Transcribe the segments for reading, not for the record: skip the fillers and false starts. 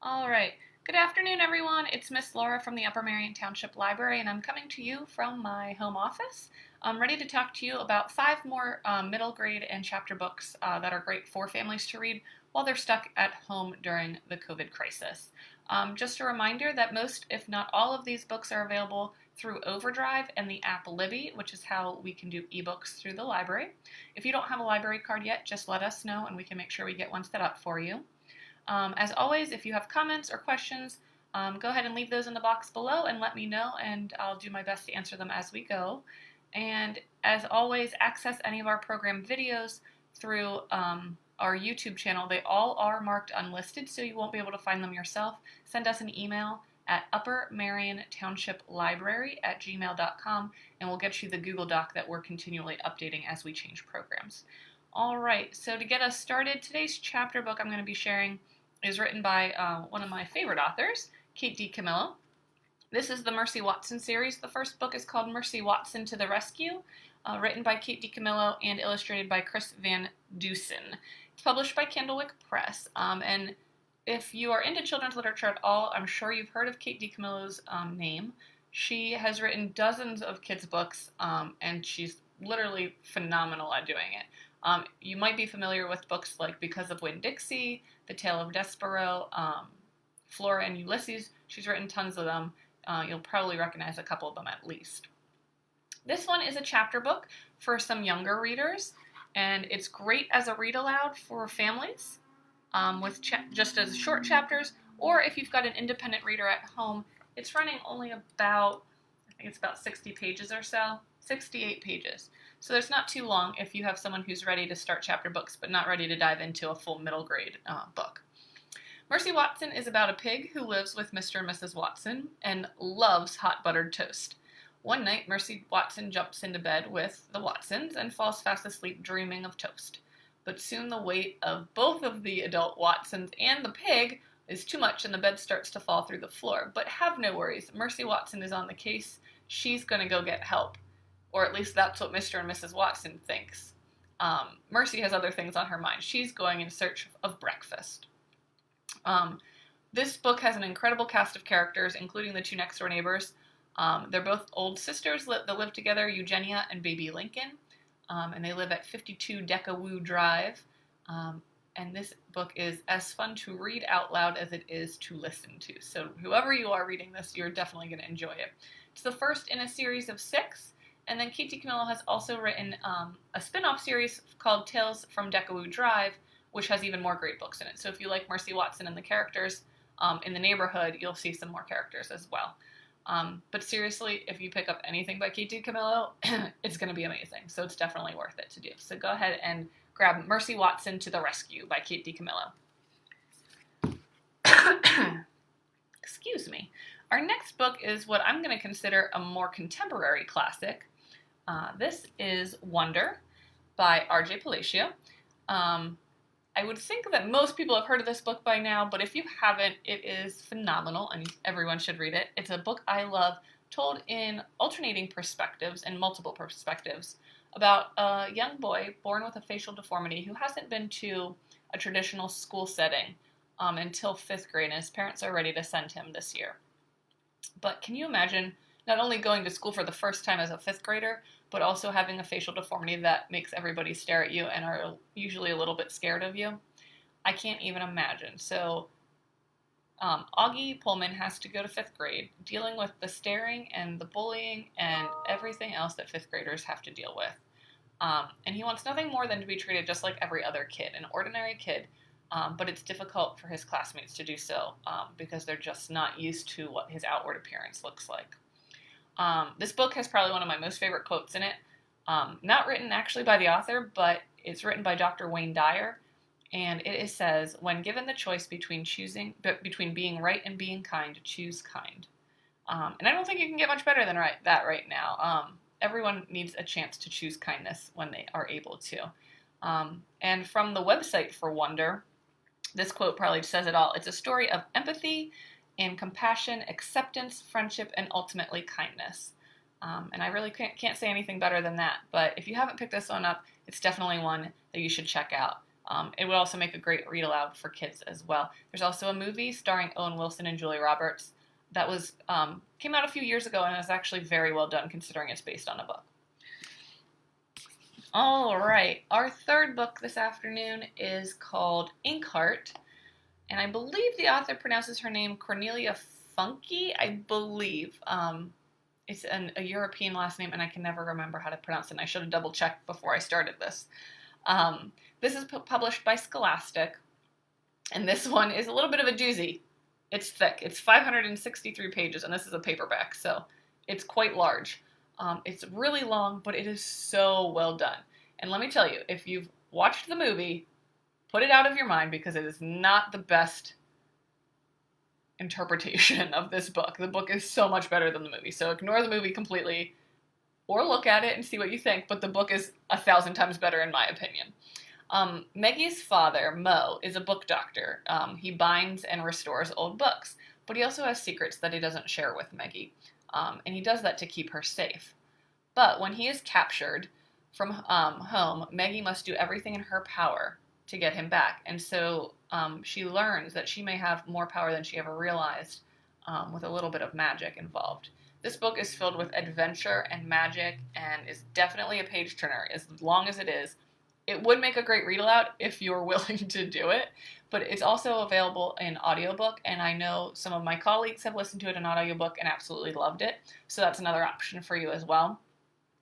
All right. Good afternoon, everyone. It's Miss Laura from the Upper Merion Township Library, and I'm coming to you from my home office. I'm ready to talk to you about 5 more middle grade and chapter books that are great for families to read while they're stuck at home during the COVID crisis. Just a reminder that most, if not all, of these books are available through Overdrive and the app Libby, which is how we can do ebooks through the library. If you don't have a library card yet, just let us know and we can make sure we get one set up for you. As always, if you have comments or questions, go ahead and leave those in the box below and let me know, and I'll do my best to answer them as we go. And as always, access any of our program videos through our YouTube channel. They all are marked unlisted, so you won't be able to find them yourself. Send us an email at uppermariontownship.library@gmail.com, and we'll get you the Google Doc that we're continually updating as we change programs. All right, so to get us started, today's chapter book I'm going to be sharing is written by one of my favorite authors, Kate DiCamillo. This is the Mercy Watson series. The first book is called Mercy Watson to the Rescue, written by Kate DiCamillo and illustrated by Chris Van Dusen. It's published by Candlewick Press, and if you are into children's literature at all, I'm sure you've heard of Kate DiCamillo's name. She has written dozens of kids' books, and she's literally phenomenal at doing it. You might be familiar with books like Because of Winn-Dixie, The Tale of Despero, Flora and Ulysses. She's written tons of them. You'll probably recognize a couple of them at least. This one is a chapter book for some younger readers, and it's great as a read aloud for families with just as short chapters, or if you've got an independent reader at home. It's running only about, I think it's about 60 pages or so, 68 pages. So there's not too long if you have someone who's ready to start chapter books but not ready to dive into a full middle grade book. Mercy Watson is about a pig who lives with Mr. and Mrs. Watson and loves hot buttered toast. One night, Mercy Watson jumps into bed with the Watsons and falls fast asleep dreaming of toast. But soon the weight of both of the adult Watsons and the pig is too much and the bed starts to fall through the floor. But have no worries, Mercy Watson is on the case. She's going to go get help. Or at least that's what Mr. and Mrs. Watson thinks. Mercy has other things on her mind. She's going in search of breakfast. This book has an incredible cast of characters, including the two next-door neighbors. They're both old sisters that live together, Eugenia and Baby Lincoln, and they live at 52 Decawoo Drive. And this book is as fun to read out loud as it is to listen to. So whoever you are reading this, you're definitely going to enjoy it. It's the first in a series of 6. And then Kate DiCamillo has also written a spin-off series called Tales from Decawoo Drive, which has even more great books in it. So if you like Mercy Watson and the characters in the neighborhood, you'll see some more characters as well. But seriously, if you pick up anything by Kate DiCamillo, it's going to be amazing. So it's definitely worth it to do. So go ahead and grab Mercy Watson to the Rescue by Kate DiCamillo. Excuse me. Our next book is what I'm going to consider a more contemporary classic. This is Wonder by R.J. Palacio. I would think that most people have heard of this book by now, but if you haven't, it is phenomenal and everyone should read it. It's a book I love, told in alternating perspectives and multiple perspectives about a young boy born with a facial deformity who hasn't been to a traditional school setting until 5th grade, and his parents are ready to send him this year. But can you imagine not only going to school for the first time as a 5th grader, but also having a facial deformity that makes everybody stare at you and are usually a little bit scared of you? I can't even imagine. So Augie Pullman has to go to 5th grade, dealing with the staring and the bullying and everything else that 5th graders have to deal with. And he wants nothing more than to be treated just like every other kid, an ordinary kid, but it's difficult for his classmates to do so because they're just not used to what his outward appearance looks like. This book has probably one of my most favorite quotes in it. Not written actually by the author, but it's written by Dr. Wayne Dyer. And it says, when given the choice between being right and being kind, choose kind. And I don't think you can get much better than that right now. Everyone needs a chance to choose kindness when they are able to. And from the website for Wonder, this quote probably says it all. It's a story of empathy and compassion, acceptance, friendship, and ultimately kindness. And I really can't say anything better than that. But if you haven't picked this one up, it's definitely one that you should check out. It would also make a great read aloud for kids as well. There's also a movie starring Owen Wilson and Julia Roberts that was came out a few years ago and is actually very well done considering it's based on a book. All right, our third book this afternoon is called Inkheart, and I believe the author pronounces her name Cornelia Funke, I believe. It's a European last name, and I can never remember how to pronounce it, and I should have double-checked before I started this. This is published by Scholastic, and this one is a little bit of a doozy. It's thick. It's 563 pages, and this is a paperback, so it's quite large. It's really long, but it is so well done. And let me tell you, if you've watched the movie, put it out of your mind because it is not the best interpretation of this book. The book is so much better than the movie, so ignore the movie completely or look at it and see what you think, but the book is 1,000 times better in my opinion. Maggie's father, Mo, is a book doctor. He binds and restores old books, but he also has secrets that he doesn't share with Maggie, and he does that to keep her safe. But when he is captured from home, Maggie must do everything in her power to get him back, and so she learns that she may have more power than she ever realized, with a little bit of magic involved. This book is filled with adventure and magic and is definitely a page-turner as long as it is. It would make a great read-aloud if you're willing to do it, but it's also available in audiobook, and I know some of my colleagues have listened to it in audiobook and absolutely loved it, so that's another option for you as well.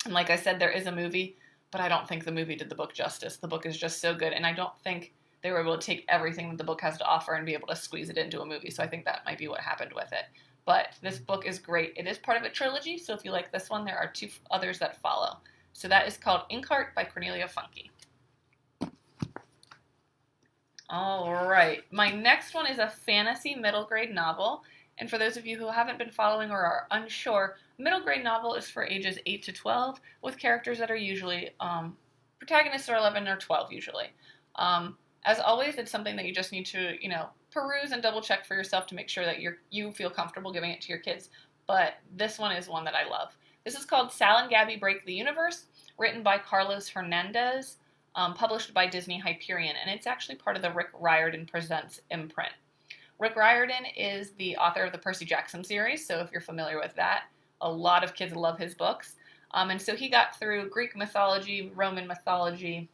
And like I said, there is a movie, but I don't think the movie did the book justice. The book is just so good, and I don't think they were able to take everything that the book has to offer and be able to squeeze it into a movie, so I think that might be what happened with it. But this book is great. It is part of a trilogy, so if you like this one, there are 2 others that follow. So that is called Inkheart by Cornelia Funke. All right, my next one is a fantasy middle grade novel, and for those of you who haven't been following or are unsure, middle grade novel is for ages 8 to 12 with characters that are usually, protagonists are 11 or 12 usually. As always, it's something that you just need to, peruse and double check for yourself to make sure that you feel comfortable giving it to your kids, but this one is one that I love. This is called Sal and Gabi Break the Universe, written by Carlos Hernandez, published by Disney Hyperion, and it's actually part of the Rick Riordan Presents imprint. Rick Riordan is the author of the Percy Jackson series, so if you're familiar with that, a lot of kids love his books. And so he got through Greek mythology, Roman mythology,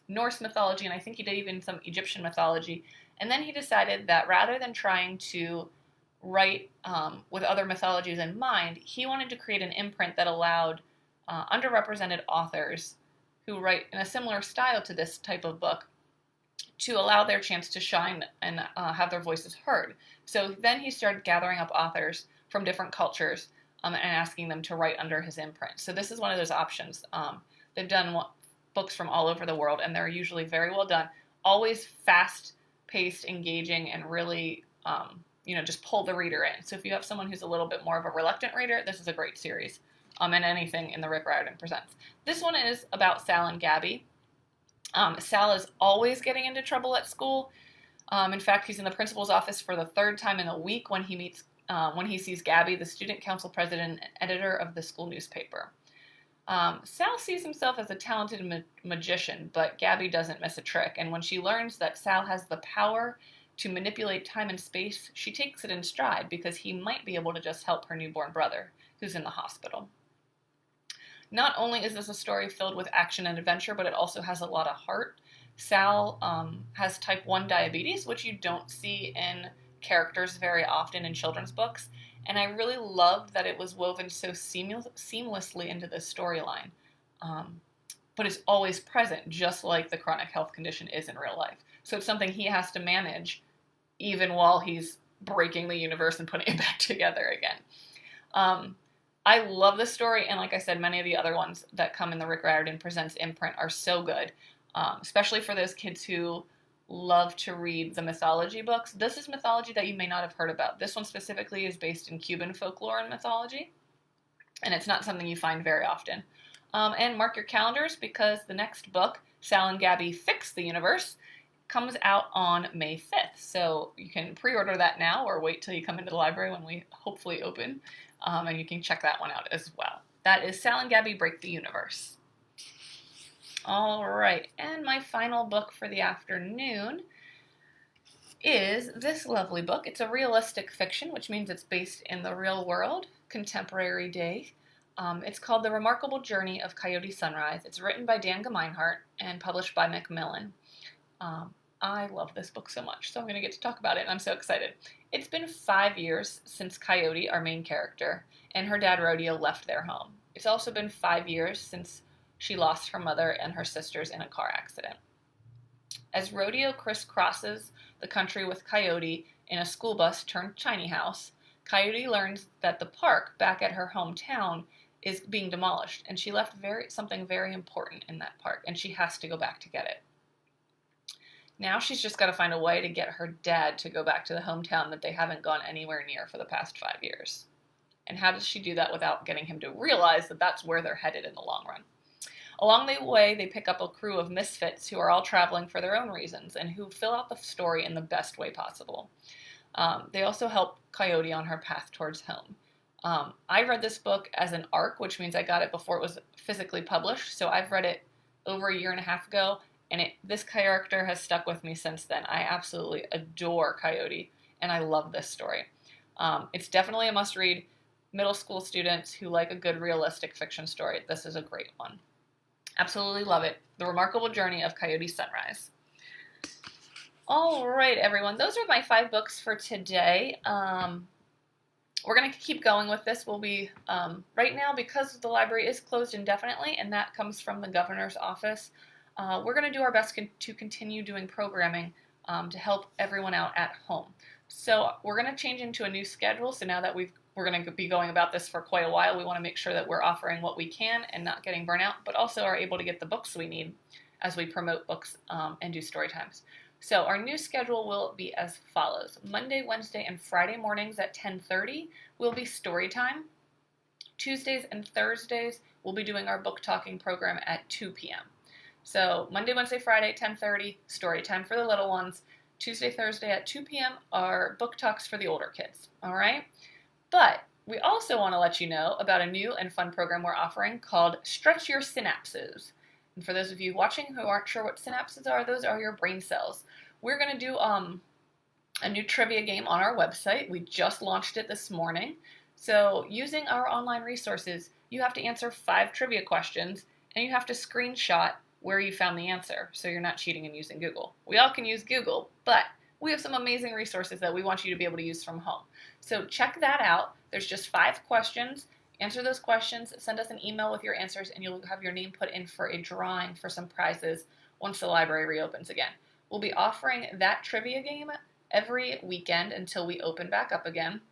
Norse mythology, and I think he did even some Egyptian mythology. And then he decided that rather than trying to write with other mythologies in mind, he wanted to create an imprint that allowed underrepresented authors who write in a similar style to this type of book to allow their chance to shine and have their voices heard. So then he started gathering up authors from different cultures and asking them to write under his imprint. So this is one of those options. They've done books from all over the world, and they're usually very well done, always fast-paced, engaging, and really, just pull the reader in. So if you have someone who's a little bit more of a reluctant reader, this is a great series. And anything in the Rick Riordan Presents. This one is about Sal and Gabi. Sal is always getting into trouble at school. In fact, he's in the principal's office for the 3rd time in a week when he sees Gabi, the student council president and editor of the school newspaper. Sal sees himself as a talented magician, but Gabi doesn't miss a trick. And when she learns that Sal has the power to manipulate time and space, she takes it in stride because he might be able to just help her newborn brother, who's in the hospital. Not only is this a story filled with action and adventure, but it also has a lot of heart. Sal has type 1 diabetes, which you don't see in characters very often in children's books, and I really loved that it was woven so seamlessly into this storyline. But it's always present, just like the chronic health condition is in real life. So it's something he has to manage even while he's breaking the universe and putting it back together again. I love this story, and like I said, many of the other ones that come in the Rick Riordan Presents imprint are so good, especially for those kids who love to read the mythology books. This is mythology that you may not have heard about. This one specifically is based in Cuban folklore and mythology, and it's not something you find very often. And mark your calendars because the next book, Sal and Gabi Fix the Universe, comes out on May 5th. So you can pre-order that now or wait till you come into the library when we hopefully open. And you can check that one out as well. That is Sal and Gabi Break the Universe. All right, and my final book for the afternoon is this lovely book. It's a realistic fiction, which means it's based in the real world, contemporary day. It's called The Remarkable Journey of Coyote Sunrise. It's written by Dan Gemeinhart and published by Macmillan. I love this book so much, so I'm going to get to talk about it, and I'm so excited. It's been 5 years since Coyote, our main character, and her dad Rodeo left their home. It's also been 5 years since she lost her mother and her sisters in a car accident. As Rodeo crisscrosses the country with Coyote in a school bus turned tiny house, Coyote learns that the park back at her hometown is being demolished, and she left something very important in that park, and she has to go back to get it. Now she's just got to find a way to get her dad to go back to the hometown that they haven't gone anywhere near for the past 5 years. And how does she do that without getting him to realize that that's where they're headed in the long run? Along the way, they pick up a crew of misfits who are all traveling for their own reasons and who fill out the story in the best way possible. They also help Coyote on her path towards home. I read this book as an ARC, which means I got it before it was physically published, so I've read it over a year and a half ago, and this character has stuck with me since then. I absolutely adore Coyote, and I love this story. It's definitely a must-read. Middle school students who like a good realistic fiction story, this is a great one. Absolutely love it. The Remarkable Journey of Coyote Sunrise. All right, everyone. Those are my 5 books for today. We're going to keep going with this. We'll be, right now, because the library is closed indefinitely, and that comes from the governor's office, we're going to do our best to continue doing programming to help everyone out at home. So we're going to change into a new schedule. So now that we're going to be going about this for quite a while, we want to make sure that we're offering what we can and not getting burnt out, but also are able to get the books we need as we promote books and do story times. So our new schedule will be as follows. Monday, Wednesday, and Friday mornings at 10:30 will be story time. Tuesdays and Thursdays we'll be doing our book talking program at 2 p.m. So Monday, Wednesday, Friday, 10:30, story time for the little ones. Tuesday, Thursday at 2 p.m. are book talks for the older kids. All right? But we also want to let you know about a new and fun program we're offering called Stretch Your Synapses. And for those of you watching who aren't sure what synapses are, those are your brain cells. We're going to do a new trivia game on our website. We just launched it this morning. So using our online resources, you have to answer 5 trivia questions, and you have to screenshot where you found the answer, so you're not cheating and using Google. We all can use Google, but we have some amazing resources that we want you to be able to use from home. So check that out. There's just 5 questions. Answer those questions, send us an email with your answers, and you'll have your name put in for a drawing for some prizes once the library reopens again. We'll be offering that trivia game every weekend until we open back up again.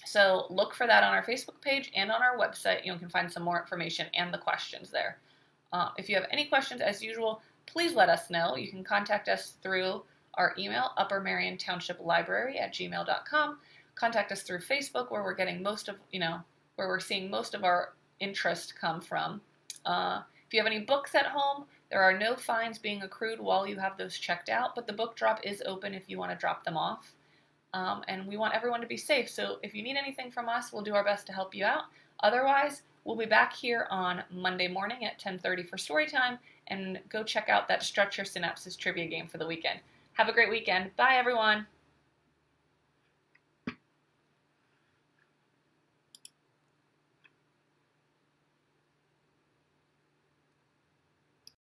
So look for that on our Facebook page and on our website. You can find some more information and the questions there. If you have any questions, as usual, please let us know. You can contact us through our email, Merion Township Library @gmail.com. Contact us through Facebook, where we're getting where we're seeing most of our interest come from. If you have any books at home, there are no fines being accrued while you have those checked out, but the book drop is open if you want to drop them off. And we want everyone to be safe, so if you need anything from us, we'll do our best to help you out. Otherwise, we'll be back here on Monday morning at 10:30 for story time, and go check out that Stretch Your Synapses trivia game for the weekend. Have a great weekend. Bye, everyone.